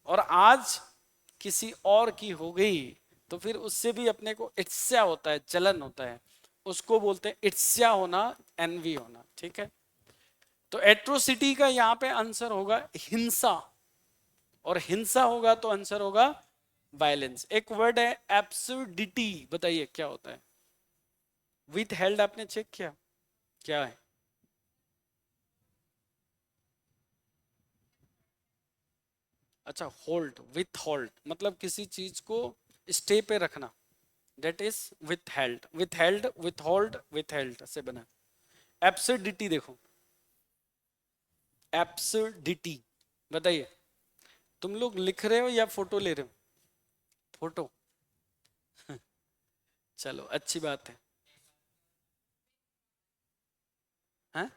और आज किसी और की हो गई, तो फिर उससे भी अपने को ईर्ष्या होता है, जलन होता है, उसको बोलते हैं ईर्ष्या होना, एनवी होना, ठीक है। तो एट्रोसिटी का यहाँ पे आंसर होगा हिंसा, और हिंसा होगा तो आंसर होगा वायलेंस। एक वर्ड है एब्सुर्डिटी, बताइए क्या होता है। विथ हेल्ड आपने चेक किया क्या है। अच्छा, होल्ड, विथ होल्ड मतलब किसी चीज को स्टे पे रखना, that is with held, with held, with hold, with held से बना। एब्सुर्डिटी देखो, एब्सुर्डिटी, बताइए तुम लोग लिख रहे हो या फोटो ले रहे हो, फोटो, चलो अच्छी बात है। हाँ?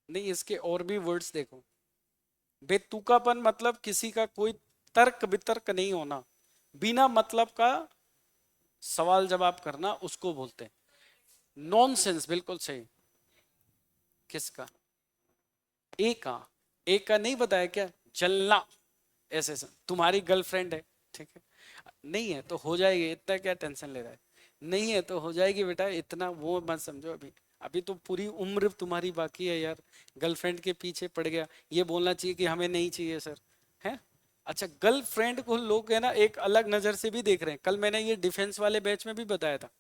नहीं, इसके और भी वर्ड्स देखो। बेतुकापन मतलब किसी का कोई तर्क वितर्क नहीं होना, बिना मतलब का सवाल जवाब करना, उसको बोलते हैं नॉनसेंस। बिल्कुल सही। किसका, ए का, ए का नहीं बताया क्या, जलना, ऐसे ऐसे तुम्हारी गर्लफ्रेंड है, ठीक है, नहीं है तो हो जाएगी, इतना क्या टेंशन ले रहा है, नहीं है तो हो जाएगी बेटा, इतना वो मत समझो, अभी अभी तो पूरी उम्र तुम्हारी बाकी है यार, गर्लफ्रेंड के पीछे पड़ गया, ये बोलना चाहिए कि हमें नहीं चाहिए सर, है। अच्छा, गर्लफ्रेंड को लोग है ना एक अलग नजर से भी देख रहे हैं, कल मैंने ये डिफेंस वाले बैच में भी बताया था।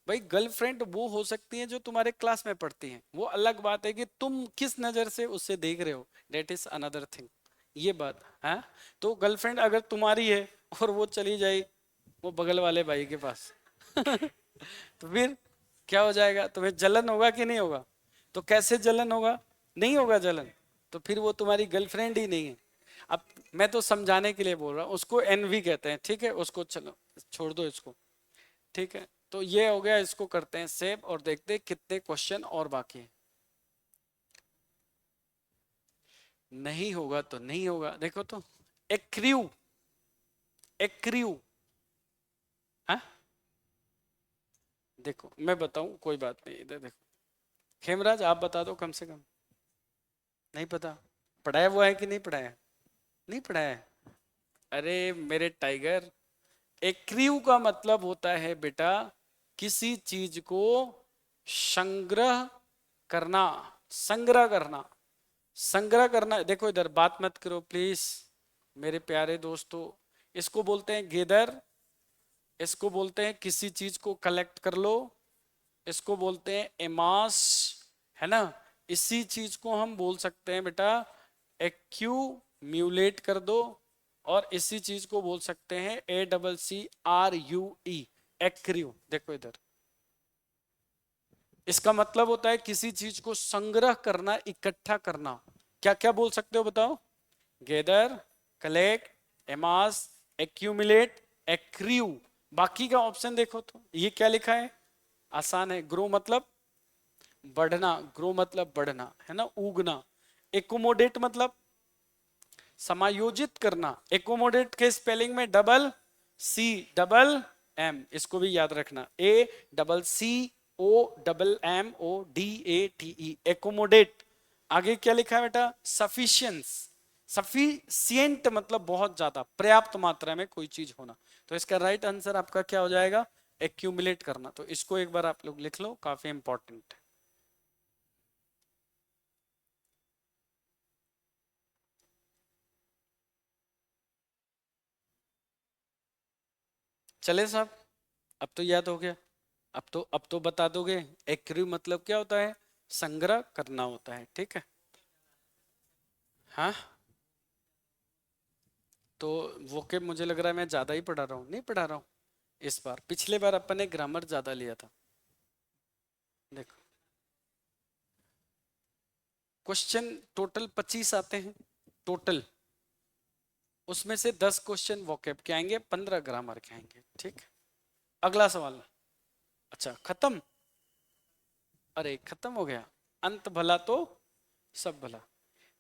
भाई गर्लफ्रेंड वो हो सकती है जो तुम्हारे क्लास में पढ़ती हैं, वो अलग बात है कि तुम किस नजर से उससे देख रहे हो, डेट इज अनदर थिंग, ये बात है। तो गर्लफ्रेंड अगर तुम्हारी है और वो चली जाए वो बगल वाले भाई के पास तो फिर क्या हो जाएगा, तुम्हें जलन होगा कि नहीं होगा। तो कैसे जलन होगा, नहीं होगा जलन, तो फिर वो तुम्हारी गर्लफ्रेंड ही नहीं है। अब मैं तो समझाने के लिए बोल रहा हूँ, उसको एनवी कहते हैं, ठीक है, उसको चलो छोड़ दो इसको, ठीक है। तो ये हो गया, इसको करते हैं सेव और देखते हैं कितने क्वेश्चन और बाकी है। नहीं होगा तो नहीं होगा, देखो तो एक्रियू, एक्रियू, हाँ देखो मैं बताऊं, कोई बात नहीं, इधर देखो, खेमराज आप बता दो कम से कम। नहीं पता, पढ़ाया हुआ है कि नहीं पढ़ाया, नहीं पढ़ाया है, अरे मेरे टाइगर, एक्रीव का मतलब होता है बेटा किसी चीज को संग्रह करना, संग्रह करना, संग्रह करना। देखो इधर बात मत करो प्लीज मेरे प्यारे दोस्तों। इसको बोलते हैं गेदर, इसको बोलते हैं किसी चीज को कलेक्ट कर लो, इसको बोलते हैं एमास, है ना। इसी चीज को हम बोल सकते हैं बेटा एक्यूम्यूलेट कर दो, और इसी चीज को बोल सकते हैं ACCRUE, एक्रियो। देखो इधर, इसका मतलब होता है किसी चीज को संग्रह करना, इकट्ठा करना। क्या क्या बोल सकते हो बताओ? Gather, collect, amass, accumulate, accrue. बाकी का ऑप्शन देखो तो ये क्या लिखा है, आसान है। ग्रो मतलब बढ़ना, ग्रो मतलब बढ़ना, है ना, उगना। एकोमोडेट मतलब समायोजित करना। एकोमोडेट के स्पेलिंग में CCM, इसको भी याद रखना, ACCOMMODATE, एकोमोडेट। आगे क्या लिखा है बेटा? सफिशियंस, सफिशियंट मतलब बहुत ज्यादा, पर्याप्त मात्रा में कोई चीज होना। तो इसका राइट आंसर आपका क्या हो जाएगा? एक्यूमुलेट करना। तो इसको एक बार आप लोग लिख लो, काफी इंपॉर्टेंट है। चले साहब, अब तो याद हो गया। अब तो बता दोगे एक्रू मतलब क्या होता है? संग्रह करना होता है, ठीक है। हाँ, तो वो के मुझे लग रहा है मैं ज्यादा ही पढ़ा रहा हूँ, नहीं पढ़ा रहा हूँ इस बार। पिछले बार अपन ने ग्रामर ज्यादा लिया था। देखो, क्वेश्चन टोटल 25 आते हैं टोटल, उसमें से 10 क्वेश्चन वोकैब के आएंगे, 15 ग्रामर के आएंगे, ठीक। अगला सवाल। अच्छा खत्म? अरे खत्म हो गया, अंत भला तो सब भला।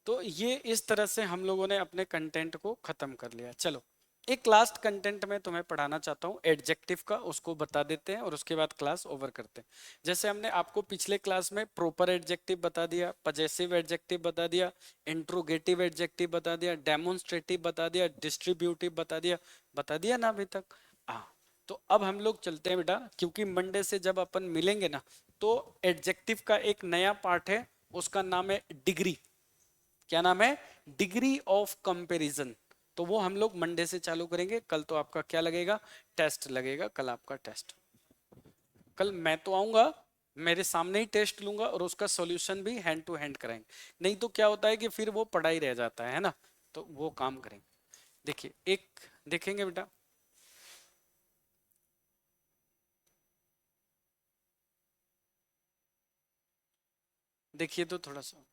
तो ये इस तरह से हम लोगों ने अपने कंटेंट को खत्म कर लिया। चलो एक लास्ट कंटेंट में तुम्हें पढ़ाना चाहता हूँ एडजेक्टिव का, उसको बता देते हैं और उसके बाद क्लास ओवर करते हैं। जैसे हमने आपको पिछले क्लास में प्रॉपर एडजेक्टिव बता दिया, पजेसिव एडजेक्टिव बता दिया, इंट्रोगेटिव एडजेक्टिव बता दिया, डेमोन्स्ट्रेटिव बता दिया, डिस्ट्रीब्यूटिव बता दिया ना अभी तक? हाँ। तो अब हम लोग चलते हैं बेटा, क्योंकि मंडे से जब अपन मिलेंगे ना, तो एडजेक्टिव का एक नया पार्ट है, उसका नाम है डिग्री। क्या नाम है? Degree of comparison. तो वो हम लोग मंडे से चालू करेंगे। कल तो आपका क्या लगेगा? टेस्ट लगेगा कल आपका टेस्ट। कल मैं तो आऊंगा, मेरे सामने ही टेस्ट लूंगा और उसका सॉल्यूशन भी हैंड टू हैंड कराएंगे। नहीं तो क्या होता है कि फिर वो पढ़ा ही रह जाता है ना, तो वो काम करेंगे। देखिए एक देखेंगे बेटा, देखिए तो थोड़ा सा,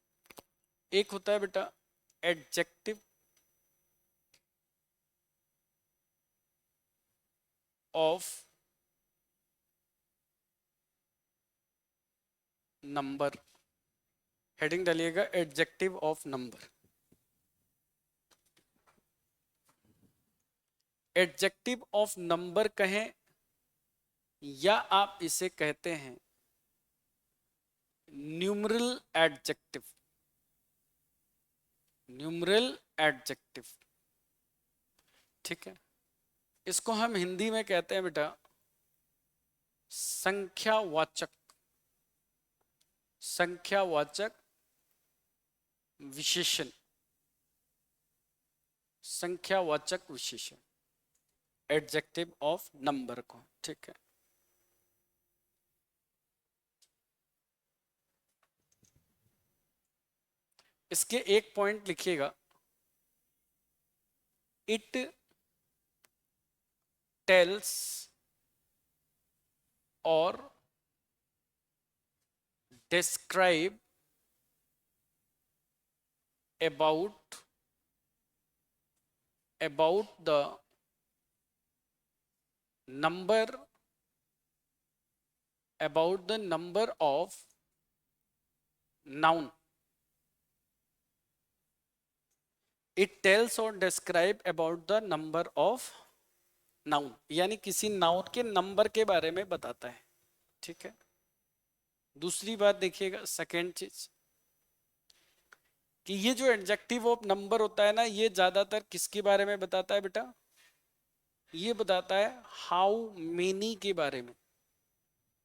एक होता है बेटा एडजेक्टिव ऑफ नंबर, हेडिंग डालिएगा adjective of number. Adjective of number कहें या आप इसे कहते हैं न्यूमरल एडजेक्टिव, न्यूमरल एडजेक्टिव, ठीक है। इसको हम हिंदी में कहते हैं बेटा संख्यावाचक, संख्यावाचक विशेषण, संख्यावाचक विशेषण, एडजेक्टिव ऑफ नंबर को, ठीक है। इसके एक पॉइंट लिखिएगा, इट टेल्स और describe about the number, about the number of noun, it tells or describe about the number of noun, यानी किसी नाउन के नंबर के बारे में बताता है, ठीक है। दूसरी बात देखिएगा, सेकेंड चीज, कि ये जो एडजेक्टिव ऑफ नंबर होता है ना, ये ज्यादातर किसके बारे में बताता है बेटा? ये बताता है हाउ मेनी के बारे में।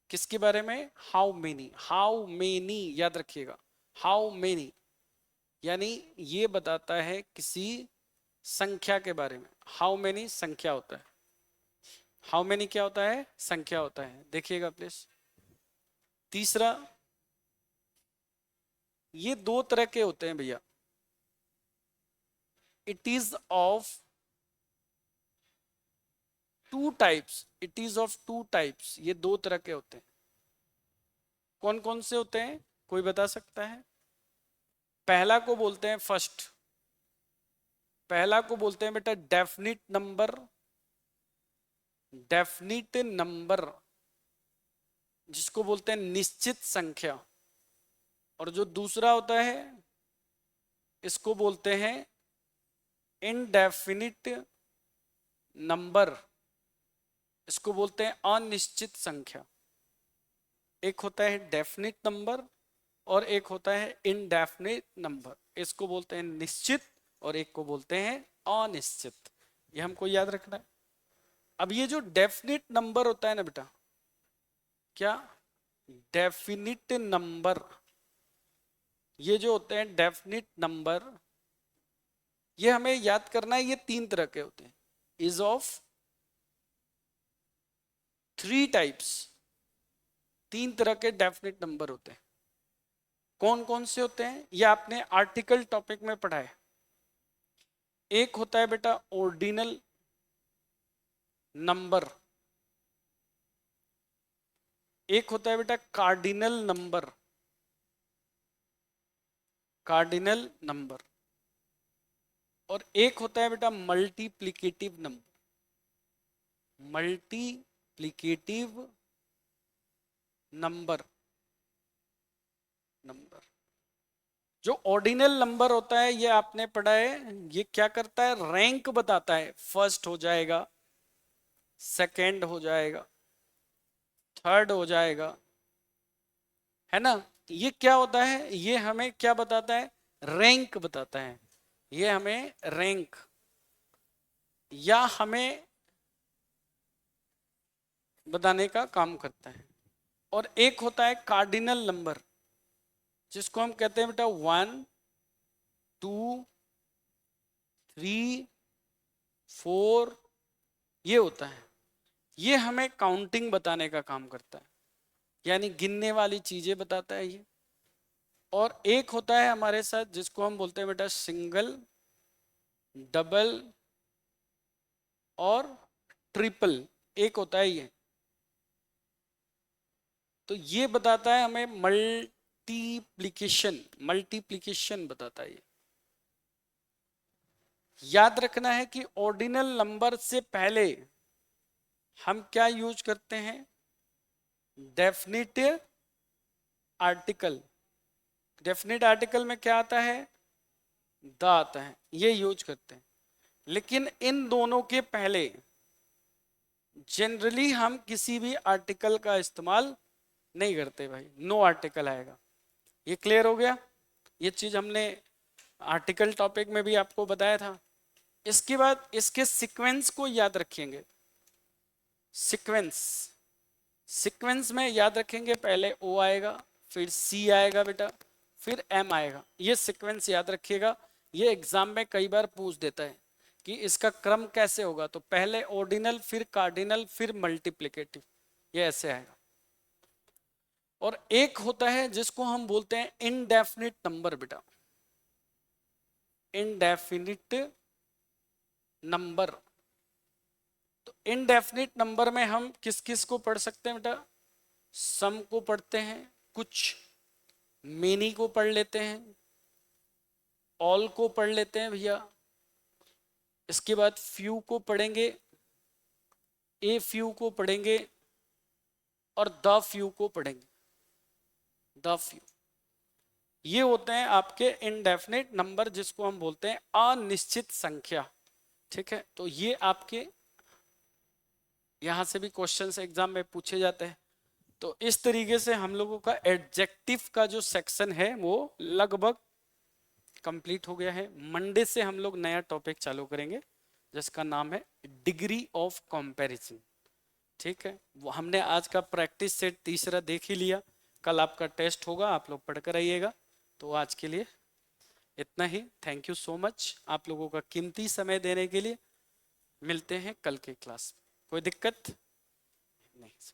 किसके बारे में? How many. हाउ मेनी याद रखिएगा, हाउ मेनी यानी ये बताता है किसी संख्या के बारे में। हाउ मेनी संख्या होता है। हाउ मेनी क्या होता है? संख्या होता है। देखिएगा प्लीज। तीसरा, ये दो तरह के होते हैं भैया। It is of two types. It is of two types. ये दो तरह के होते हैं। कौन कौन से होते हैं, कोई बता सकता है? पहला को बोलते हैं फर्स्ट, पहला को बोलते हैं बेटा डेफिनिट नंबर। डेफिनिट नंबर जिसको बोलते हैं निश्चित संख्या। और जो दूसरा होता है इसको बोलते हैं इनडेफिनिट नंबर। इसको बोलते हैं अनिश्चित संख्या। एक होता है डेफिनिट नंबर और एक होता है इनडेफिनिट नंबर। इसको बोलते हैं निश्चित और एक को बोलते हैं अनिश्चित। ये हमको याद रखना है। अब ये जो डेफिनिट नंबर होता है ना बेटा, क्या डेफिनिट नंबर, ये जो होते हैं डेफिनिट नंबर, ये हमें याद करना है। ये तीन तरह के होते हैं। Is of three types. तीन तरह के डेफिनिट नंबर होते हैं। कौन कौन से होते हैं? ये आपने आर्टिकल टॉपिक में पढ़ा है। एक होता है बेटा ऑर्डिनल नंबर, एक होता है बेटा कार्डिनल नंबर। Cardinal number. और एक होता है बेटा multiplicative number. Multiplicative number. Number जो ऑर्डिनल नंबर होता है, ये आपने पढ़ा है, ये क्या करता है? रैंक बताता है। फर्स्ट हो जाएगा, सेकंड हो जाएगा, थर्ड हो जाएगा, है ना? ये क्या होता है? ये हमें क्या बताता है? रैंक बताता है। ये हमें रैंक या हमें बताने का काम करता है। और एक होता है कार्डिनल नंबर, जिसको हम कहते हैं बेटा 1 2 3 4, ये होता है। ये हमें काउंटिंग बताने का काम करता है, यानी गिनने वाली चीजें बताता है ये। और एक होता है हमारे साथ जिसको हम बोलते हैं बेटा सिंगल, डबल और ट्रिपल। एक होता है ये। तो ये बताता है हमें मल्टीप्लिकेशन। मल्टीप्लिकेशन बताता है ये। याद रखना है कि ऑर्डिनल नंबर से पहले हम क्या यूज करते हैं? Definite article. डेफिनिट आर्टिकल में क्या आता है? द आता है। ये यूज करते हैं। लेकिन इन दोनों के पहले जनरली हम किसी भी आर्टिकल का इस्तेमाल नहीं करते भाई। नो आर्टिकल आएगा। ये क्लियर हो गया? ये चीज हमने आर्टिकल टॉपिक में भी आपको बताया था। इसके बाद इसके सीक्वेंस को याद रखेंगे। सीक्वेंस, सीक्वेंस में याद रखेंगे, पहले ओ आएगा, फिर सी आएगा बेटा, फिर एम आएगा। ये सीक्वेंस याद रखिएगा। ये एग्जाम में कई बार पूछ देता है कि इसका क्रम कैसे होगा। तो पहले ऑर्डिनल, फिर कार्डिनल, फिर मल्टीप्लिकेटिव। ये ऐसे आएगा। और एक होता है जिसको हम बोलते हैं इनडेफिनिट नंबर बेटा। Indefinite number. तो इनडेफिनिट नंबर में हम किस किस को पढ़ सकते हैं बेटा? सम को पढ़ते हैं, कुछ मेनी को पढ़ लेते हैं, ऑल को पढ़ लेते हैं भैया। इसके बाद फ्यू को पढ़ेंगे, ए फ्यू को पढ़ेंगे और द फ्यू को पढ़ेंगे। द फ्यू, ये होते हैं आपके इनडेफिनिट नंबर, जिसको हम बोलते हैं अनिश्चित संख्या। ठीक है, तो ये आपके यहां से भी क्वेश्चंस एग्जाम में पूछे जाते हैं। तो इस तरीके से हम लोगों का एडजेक्टिव का जो सेक्शन है वो लगभग कंप्लीट हो गया है। मंडे से हम लोग नया टॉपिक चालू करेंगे जिसका नाम है डिग्री ऑफ कंपैरिजन। ठीक है, वो हमने आज का प्रैक्टिस सेट तीसरा देख ही लिया। कल आपका टेस्ट होगा, आप लोग पढ़कर आइएगा। तो आज के लिए इतना ही। थैंक यू सो मच आप लोगों का कीमती समय देने के लिए। मिलते हैं कल के क्लास में। कोई दिक्कत नहीं।